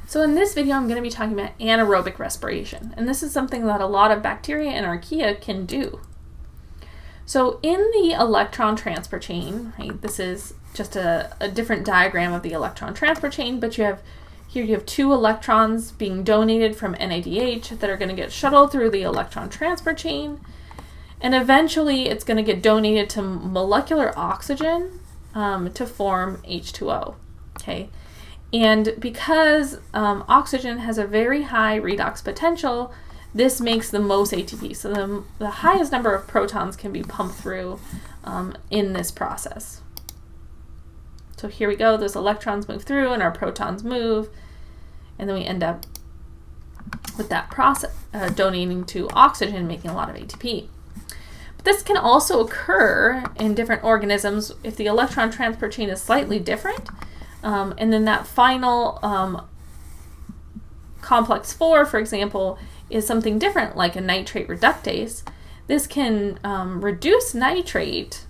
So in this video, I'm going to be talking about anaerobic respiration, and this is something that a lot of bacteria and archaea can do. So in the electron transfer chain, right, this is just a different diagram of the electron transfer chain, but you have two electrons being donated from NADH that are going to get shuttled through the electron transfer chain, and eventually it's going to get donated to molecular oxygen to form H2O. Okay. And because oxygen has a very high redox potential, this makes the most ATP. So the highest number of protons can be pumped through in this process. So here we go, those electrons move through and our protons move, and then we end up with that process donating to oxygen, making a lot of ATP. But this can also occur in different organisms if the electron transfer chain is slightly different. And then that final complex 4, for example, is something different, like a nitrate reductase. This can reduce nitrate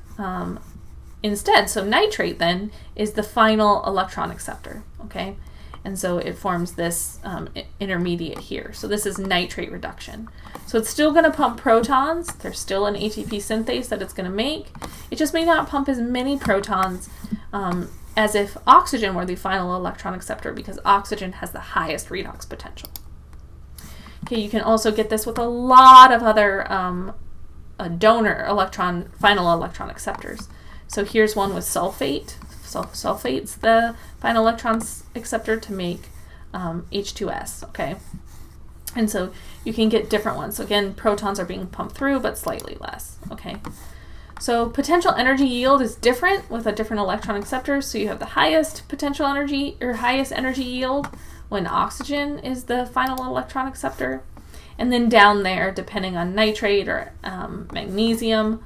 instead. So nitrate then is the final electron acceptor, okay? And so it forms this intermediate here. So this is nitrate reduction. So it's still going to pump protons. There's still an ATP synthase that it's going to make. It just may not pump as many protons as if oxygen were the final electron acceptor, because oxygen has the highest redox potential. Okay, you can also get this with a lot of other donor final electron acceptors. So here's one with sulfate. So sulfate's the final electron acceptor to make H2S, okay? And so you can get different ones. So again, protons are being pumped through, but slightly less, okay? So potential energy yield is different with a different electron acceptor. So you have the highest potential energy or highest energy yield when oxygen is the final electron acceptor. And then down there, depending on nitrate or magnesium,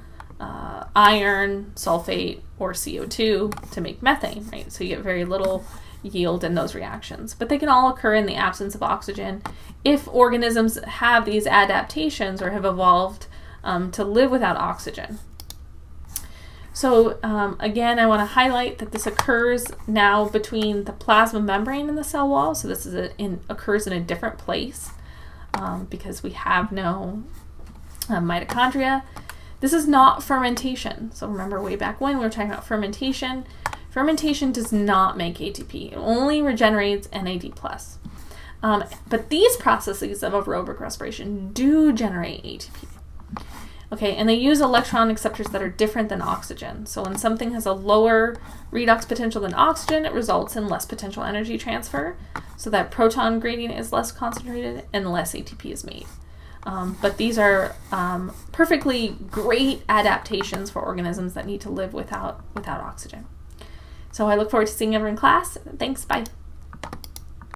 iron, sulfate, or CO2 to make methane, right? So you get very little yield in those reactions. But they can all occur in the absence of oxygen if organisms have these adaptations or have evolved to live without oxygen. So again, I want to highlight that this occurs now between the plasma membrane and the cell wall. So this is occurs in a different place because we have no mitochondria. This is not fermentation. So remember way back when we were talking about fermentation. Fermentation does not make ATP. It only regenerates NAD+. But these processes of aerobic respiration do generate ATP. Okay, and they use electron acceptors that are different than oxygen. So when something has a lower redox potential than oxygen, it results in less potential energy transfer. So that proton gradient is less concentrated and less ATP is made. But these are perfectly great adaptations for organisms that need to live without oxygen. So I look forward to seeing everyone in class. Thanks, bye.